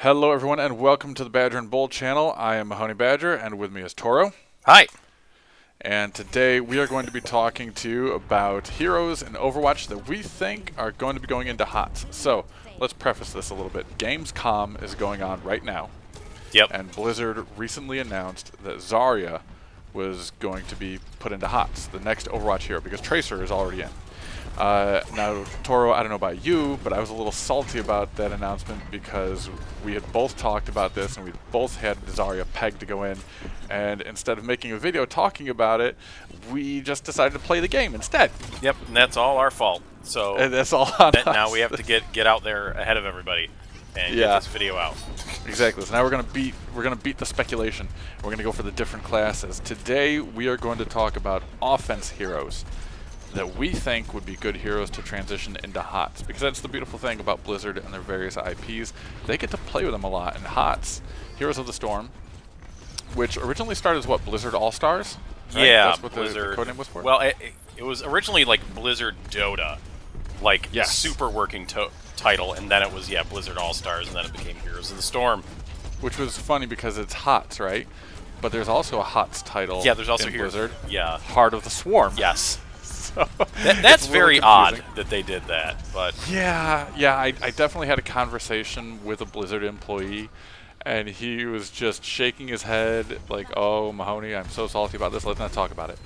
Hello, everyone, and welcome to the Badger and Bull channel. I am MahoneyBadger, and with me is Touro. Hi. And today we are going to be talking to you about heroes in Overwatch that we think are going to be going into HOTS. So, let's preface this a little bit. Gamescom is going on right now. Yep. And Blizzard recently announced that Zarya was going to be put into HOTS, the next Overwatch hero, because Tracer is already in. Now, Touro, I don't know about you, but I was a little salty about that announcement because we had both talked about this and we both had Zarya pegged to go in, and instead of making a video talking about it, we just decided to play the game instead. Yep, and that's all our fault. So And that's all on us. now we have to get out there ahead of everybody and get this video out. Exactly. So now we're gonna beat the speculation. We're gonna go for the different classes. Today we are going to talk about offense heroes that we think would be good heroes to transition into HOTS, because that's the beautiful thing about Blizzard and their various IPs. They get to play with them a lot. And HOTS, Heroes of the Storm, which originally started as what, Blizzard All-Stars? Right? Yeah, that's what Blizzard. the codename was for? Well, it was originally like Blizzard Dota, like super working title, and then it was Blizzard All-Stars, and then it became Heroes of the Storm. Which was funny because it's HOTS, right? But there's also a HOTS title. Yeah, there's also in Blizzard. Yeah, Heart of the Swarm. Yes. So That's very odd that they did that, but yeah, I definitely had a conversation with a Blizzard employee, and he was just shaking his head like, "Oh, Mahoney, I'm so salty about this. Let's not talk about it."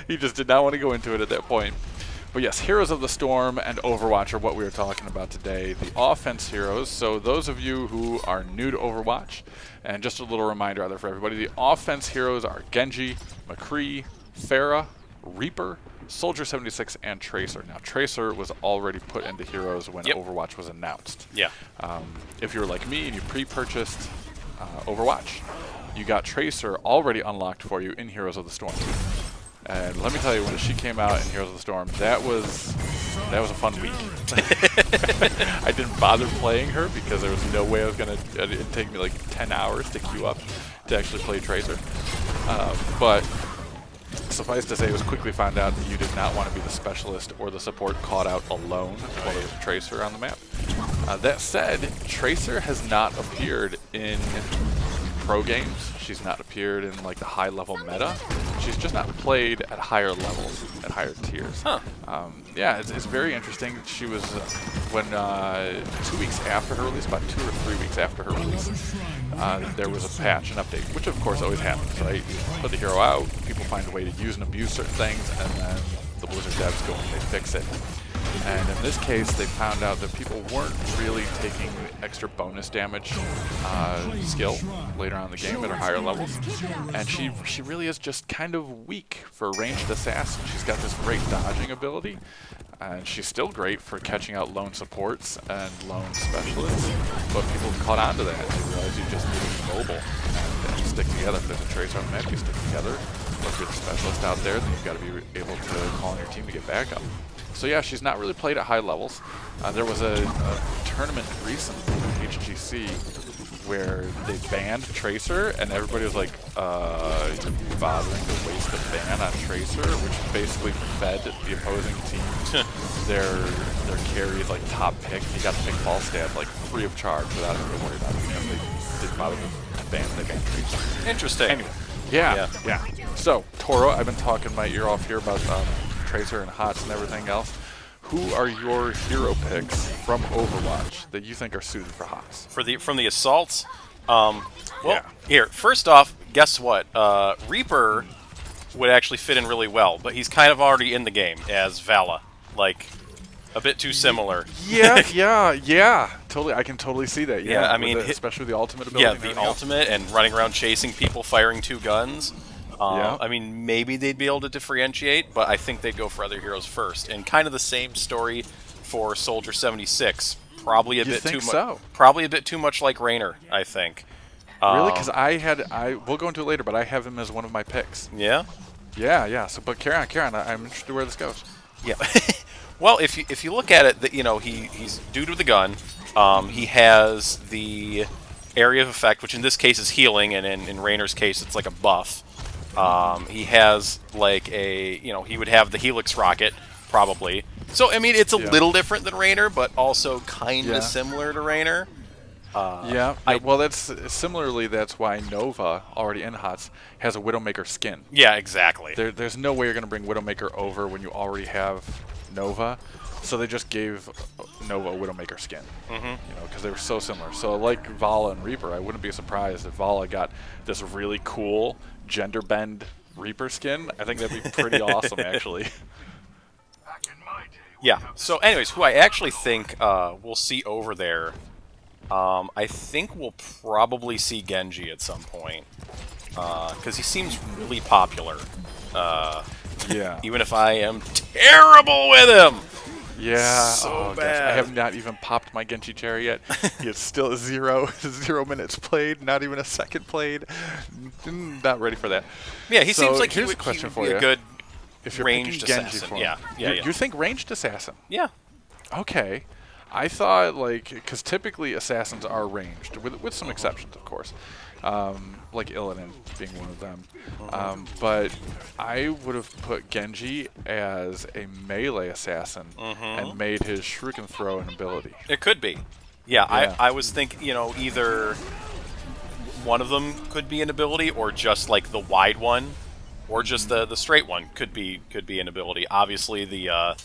He just did not want to go into it at that point. But yes, Heroes of the Storm and Overwatch are what we are talking about today. The offense heroes. So those of you who are new to Overwatch, and just a little reminder out there for everybody, the offense heroes are Genji, McCree, Pharah, Reaper, Soldier 76, and Tracer. Now, Tracer was already put into Heroes when Overwatch was announced. Yeah. If you're like me and you pre-purchased Overwatch, you got Tracer already unlocked for you in Heroes of the Storm. And let me tell you, when she came out in Heroes of the Storm, that was a fun week. I didn't bother playing her because there was no way I was gonna. It'd take me like 10 hours to queue up to actually play Tracer. But suffice to say, it was quickly found out that you did not want to be the specialist or the support caught out alone while there was a Tracer on the map. That said, Tracer has not appeared in pro games. She's not appeared in like the high level meta. She's just not played at higher levels, at higher tiers. Huh. Yeah, it's very interesting. She was, when 2 weeks after her release, about 2 or 3 weeks after her release, there was a patch, an update, which of course always happens, right? You put the hero out, people find a way to use and abuse certain things, and then the Blizzard devs go and they fix it. And in this case, they found out that people weren't really taking extra bonus damage skill later on in the game at her higher levels. And she really is just kind of weak for ranged assassin. She's got this great dodging ability, and she's still great for catching out lone supports and lone specialists. But people caught on to that, and they realized you just need to be mobile and stick together. If there's a Tracer on the map, you stick together. If you're the specialist out there, then you've got to be able to call on your team to get back up. So yeah, she's not really played at high levels. There was a tournament recently in HGC where they banned Tracer, and everybody was like, you're bothering to waste a ban on Tracer, which basically fed the opposing team their carry, like top pick. He got the pick Falstad like free of charge without having to worry about it because they didn't bother to ban Tracer. interesting. Anyway, yeah. So, Touro, I've been talking my ear off here about Tracer and HOTS and everything else. Who are your hero picks from Overwatch that you think are suited for HOTS? From the assaults, here, first off, guess what? Reaper would actually fit in really well, but he's kind of already in the game as Vala, like a bit too similar. Yeah, totally. I can totally see that. Yeah, I mean, especially the ultimate ability. Yeah, the ultimate and running around chasing people, firing 2 guns. I mean, maybe they'd be able to differentiate, but I think they'd go for other heroes first. And kind of the same story for Soldier 76. Probably a bit too much. Probably a bit too much like Raynor, I think. Really? Because we'll go into it later, but I have him as one of my picks. Yeah. Yeah. So, but carry on. I'm interested where this goes. Yeah. Well, if you look at it, he's dude with the gun. He has the area of effect, which in this case is healing, and in Raynor's case, it's like a buff. He has like he would have the Helix rocket, probably. So, I mean, it's a little different than Raynor, but also kind of Yeah. similar to Raynor. Well, that's similarly. That's why Nova, already in HOTS, has a Widowmaker skin. Yeah, exactly. There's no way you're going to bring Widowmaker over when you already have Nova. So they just gave Nova a Widowmaker skin. You know, because they were so similar. So like Vala and Reaper, I wouldn't be surprised if Vala got this really cool gender bend Reaper skin. I think that'd be pretty awesome, actually. Yeah. So, anyways, who I actually think we'll see over there, I think we'll probably see Genji at some point, because he seems really popular. Yeah. Even if I am terrible with him. Yeah. So Gosh. bad. I have not even popped my Genji cherry yet. It's still 0 minutes played, not even a second played. Not ready for that. Yeah, he So seems like he here's would, a question he for would be you. a good If you're ranged picking Genji assassin. for him, Yeah. you think ranged assassin? Yeah. Okay. I thought, like, because typically assassins are ranged, with some exceptions, of course, like Illidan being one of them. But I would have put Genji as a melee assassin and made his Shuriken throw an ability. It could be. Yeah, Yeah. I was thinking, you know, either one of them could be an ability, or just like the wide one, or just the straight one could be an ability. Obviously, the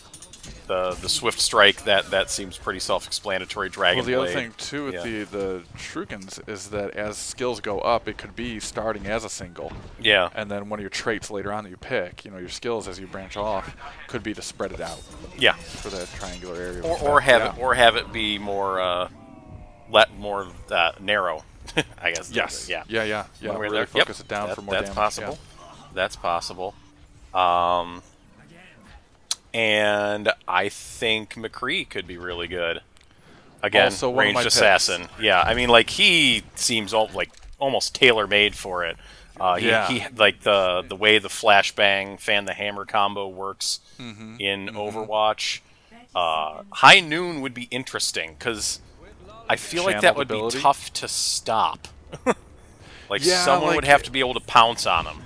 swift strike, that seems pretty self-explanatory. Dragon Well, the other Blade. thing too with the Shurikens is that as skills go up, it could be starting as a single. Yeah. And then one of your traits later on that you pick, you know, your skills as you branch off, could be to spread it out. Yeah. For that triangular area. Or have it be more narrow. I guess. Yes. Yeah. Yeah. One way or Really the other. focus it down for more that's damage. possible. Yeah. That's possible. And I think McCree could be really good. Again, Also one of ranged my picks. assassin. Yeah, I mean, like, he seems almost tailor-made for it. He like the way the flashbang fan the hammer combo works in Overwatch. High Noon would be interesting because I feel like that would Channeled ability? be tough to stop. Like, Yeah, someone like- would have to be able to pounce on him.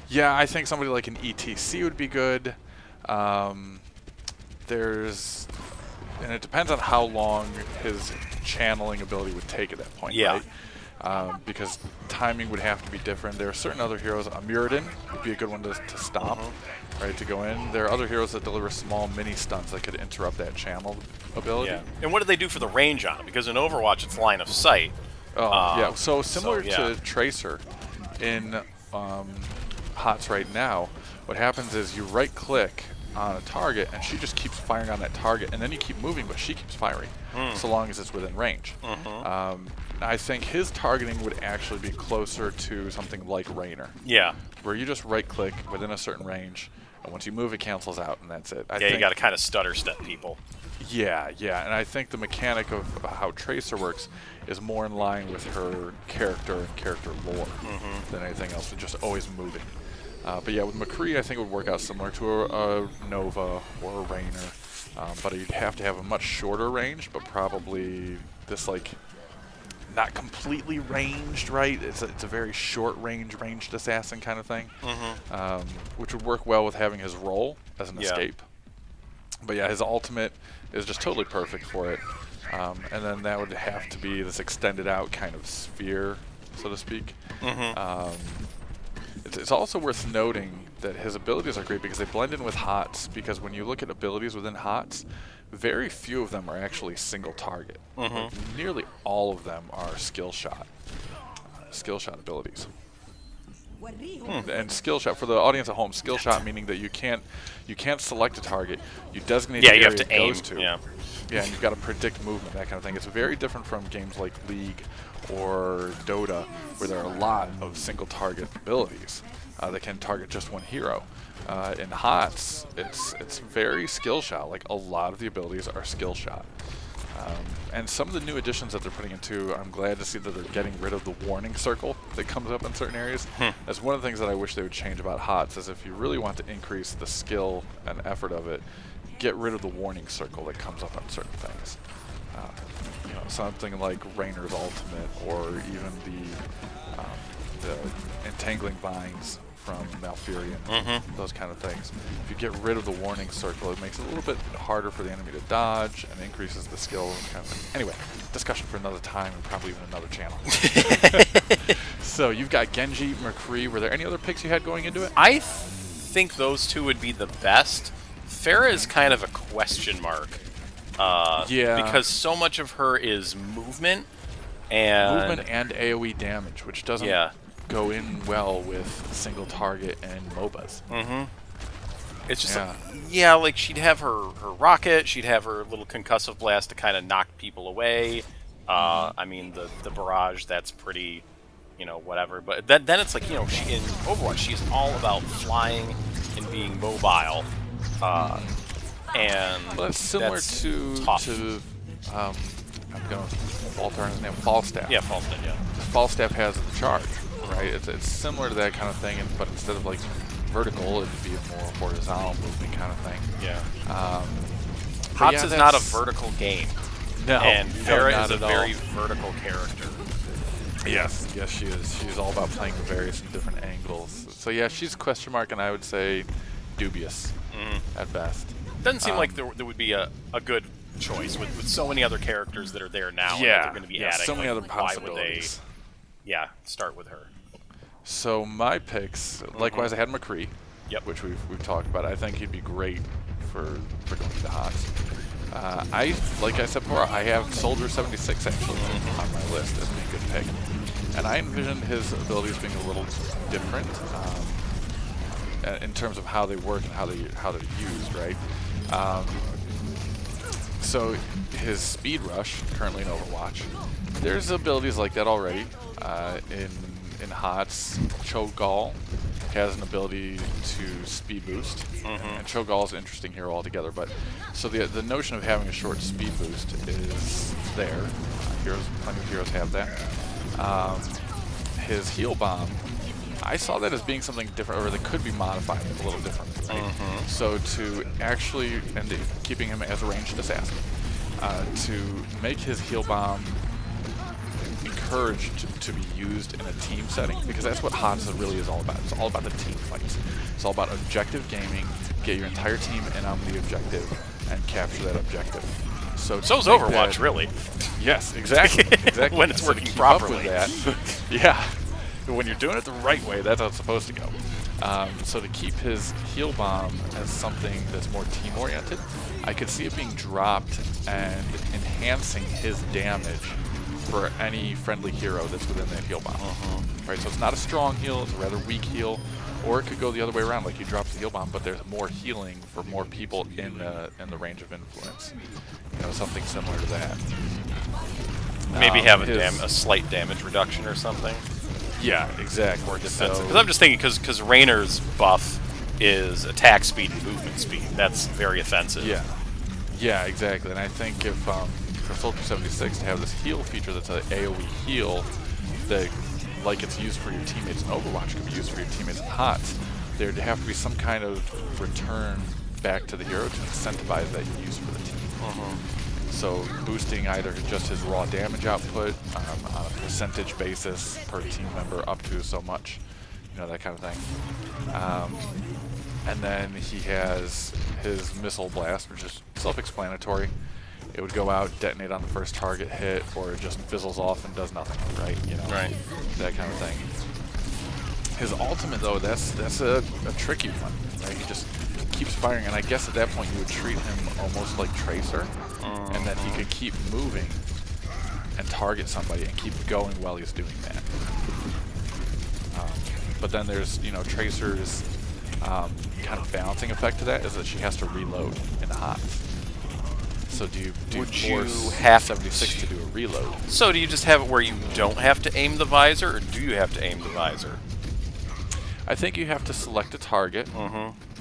Yeah, I think somebody like an ETC would be good. And it depends on how long his channeling ability would take at that point, Yeah. right? Because timing would have to be different. There are certain other heroes. Muradin would be a good one to stomp, right, to go in. There are other heroes that deliver small mini stuns that could interrupt that channel ability. Yeah. And what do they do for the range on it? Because in Overwatch, it's line of sight. Yeah, so similar yeah. to Tracer in HOTS right now, what happens is you right-click on a target, and she just keeps firing on that target, and then you keep moving, but she keeps firing, so long as it's within range. I think his targeting would actually be closer to something like Raynor, Yeah. where you just right-click within a certain range, and once you move, it cancels out, and that's it. I Yeah, think, you got to kind of stutter step people. Yeah, and I think the mechanic of how Tracer works is more in line with her character and character lore than anything else, and just always moving. But yeah, with McCree, I think it would work out similar to a Nova or a Raynor, but you'd have to have a much shorter range, but probably this, like, not completely ranged, right? It's a very short ranged assassin kind of thing, which would work well with having his role as an escape. But yeah, his ultimate is just totally perfect for it. And then that would have to be this extended out kind of sphere, so to speak. It's also worth noting that his abilities are great because they blend in with HOTS, because when you look at abilities within HOTS, very few of them are actually single target. Like, nearly all of them are skill shot abilities. And skill shot, for the audience at home, skill shot meaning that you can't select a target, you designate the Yeah, area you have to it aim. goes to. Yeah. Yeah, and you've got to predict movement, that kind of thing. It's very different from games like League or Dota, where there are a lot of single target abilities that can target just one hero. In HOTS, it's very skill shot. Like, a lot of the abilities are skill shot. And some of the new additions that they're putting into, I'm glad to see that they're getting rid of the warning circle that comes up in certain areas. That's one of the things that I wish they would change about HOTS, is if you really want to increase the skill and effort of it, get rid of the warning circle that comes up on certain things. You know, something like Raynor's ultimate, or even the entangling vines from Malfurion, those kind of things. If you get rid of the warning circle, it makes it a little bit harder for the enemy to dodge and increases the skill kind of thing. Anyway, discussion for another time and probably even another channel. So you've got Genji, McCree. Were there any other picks you had going into it? I think those two would be the best. Pharah is kind of a question mark. Yeah. Because so much of her is movement and AoE damage, which doesn't go in well with single target and MOBAs. It's just like she'd have her rocket, she'd have her little concussive blast to kind of knock people away. I mean the barrage, that's pretty, whatever. But then it's like, she in Overwatch, she's all about flying and being mobile. And well, it's similar to I'm going to falter on his name, Falstaff. Yeah, Falstaff, yeah. Falstaff has the charge, right? It's similar to that kind of thing, but instead of like vertical, it'd be a more horizontal movement kind of thing. Yeah. HOTS is not a vertical game. No. And Pharah is a very vertical character. Yes, she is. She's all about playing various and different angles. So yeah, she's question mark, and I would say dubious at best. Doesn't seem like there would be a good choice with so many other characters that are there now. Yeah, and they're going to be adding. So many other Why possibilities. would they? Start with her. So my picks, likewise, I had McCree, which we've talked about. I think he'd be great for going to HOTS. Like I said before, I have Soldier 76 actually on my list as being a good pick, and I envision his abilities being a little different in terms of how they work and how they're used, right? So his Speed Rush, currently in Overwatch, there's abilities like that already. In HOTS, Cho'Gall has an ability to speed boost, and Cho'Gall is an interesting hero altogether. But so the notion of having a short speed boost is there. Plenty of heroes have that. His Heal Bomb, I saw that as being something different, or that could be modified a little differently. Right? So to actually, and keeping him as a ranged assassin, to make his Heal Bomb encouraged to be used in a team setting, because that's what HOTS really is all about. It's all about the team fights. It's all about objective gaming, get your entire team in on the objective, and capture that objective. So is Overwatch, really. Yes, exactly. When it's working properly. Yeah. When you're doing it the right way, that's how it's supposed to go. So to keep his Heal Bomb as something that's more team-oriented, I could see it being dropped and enhancing his damage for any friendly hero that's within that Heal Bomb. Right, so it's not a strong heal, it's a rather weak heal, or it could go the other way around, like he drops the Heal Bomb, but there's more healing for more people in the range of influence. Something similar to that. Maybe have a slight damage reduction or something. Yeah, exactly. Or defensive. Because I'm just thinking, because Raynor's buff is attack speed and movement speed. That's very offensive. Yeah, exactly. And I think if for Soldier 76 to have this heal feature that's an AoE heal, that like it's used for your teammates in Overwatch, could be used for your teammates in HOTS, there'd have to be some kind of return back to the hero to incentivize that use for the team. So boosting either just his raw damage output on a percentage basis per team member up to so much, that kind of thing. And then he has his Missile Blast, which is self-explanatory. It would go out, detonate on the first target hit, or it just fizzles off and does nothing, right? Right. That kind of thing. His ultimate, though, that's a tricky one, right? He just keeps firing, and I guess at that point you would treat him almost like Tracer, and then he could keep moving and target somebody and keep going while he's doing that. But then there's, Tracer's kind of balancing effect to that is that she has to reload in the HOTS. So do you force have 76 to do a reload? So do you just have it where you don't have to aim the visor, or do you have to aim the visor? I think you have to select a target,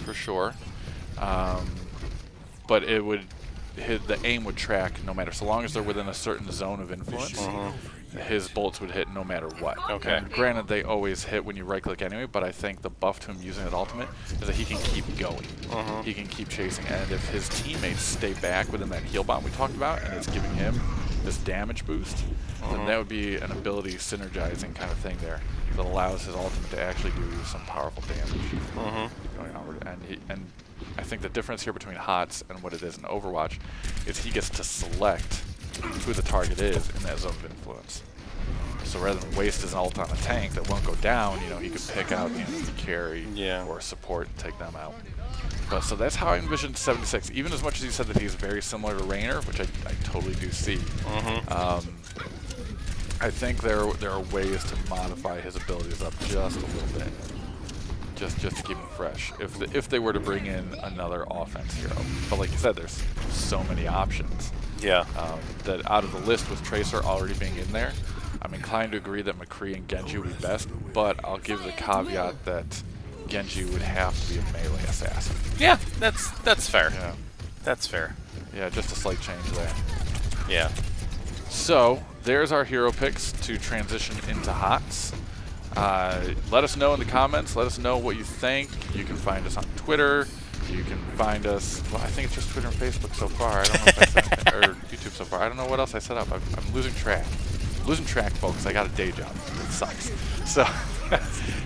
for sure. But the aim would track no matter, so long as they're within a certain zone of influence. His bullets would hit no matter what. Okay. And granted, they always hit when you right-click anyway, but I think the buff to him using that ultimate is that he can keep going. He can keep chasing, and if his teammates stay back within that heal bomb we talked about, and it's giving him this damage boost, then that would be an ability synergizing kind of thing there that allows his ultimate to actually do some powerful damage going onward. And I think the difference here between HOTS and what it is in Overwatch is he gets to select who the target is in that zone of influence. So rather than waste his ult on a tank that won't go down, you know, he could pick out the enemy carry or support and take them out. But so that's how I envisioned 76. Even as much as you said that he's very similar to Raynor, which I totally do see. I think there are ways to modify his abilities up just a little bit, just to keep him fresh. If they were to bring in another offense hero, but like you said, there's so many options. That out of the list with Tracer already being in there, I'm inclined to agree that McCree and Genji would be best, but I'll give the caveat that Genji would have to be a melee assassin. Yeah, that's fair. Yeah. That's fair. Yeah, just a slight change there. Yeah. So there's our hero picks to transition into HOTS. Let us know in the comments. Let us know what you think. You can find us on Twitter. You can find us. Well, I think it's just Twitter and Facebook so far. I don't know if I said or YouTube so far. I don't know what else I set up. I'm losing track. Losing track, folks. I got a day job. It sucks. So,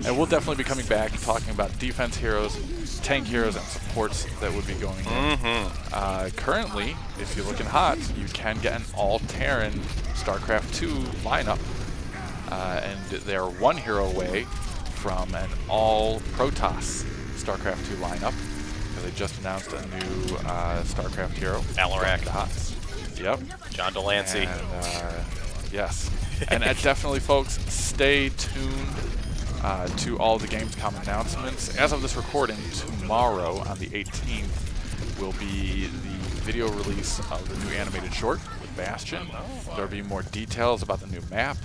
and we'll definitely be coming back talking about defense heroes, tank heroes, and supports that would be going in. Currently, if you look in HOTS, you can get an all-Terran StarCraft 2 lineup, and they're one hero away from an all-Protoss StarCraft 2 lineup. They just announced a new StarCraft hero. Alarak. HOTS. Yep. John Delancey. And, yes. And definitely, folks, stay tuned to all the Gamescom announcements. As of this recording, tomorrow on the 18th will be the video release of the new animated short with Bastion. There will be more details about the new map.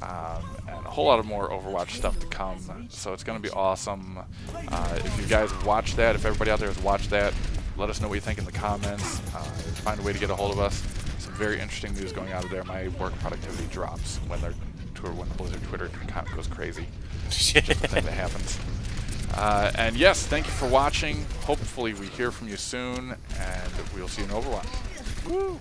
And a whole lot of more Overwatch stuff to come, so it's going to be awesome. If you guys watch that, if everybody out there has watched that, let us know what you think in the comments. Find a way to get a hold of us. Some very interesting news going out of there. My work productivity drops when the Blizzard Twitter account goes crazy. Just a thing that happens. And yes, thank you for watching. Hopefully we hear from you soon, and we'll see you in Overwatch. Woo!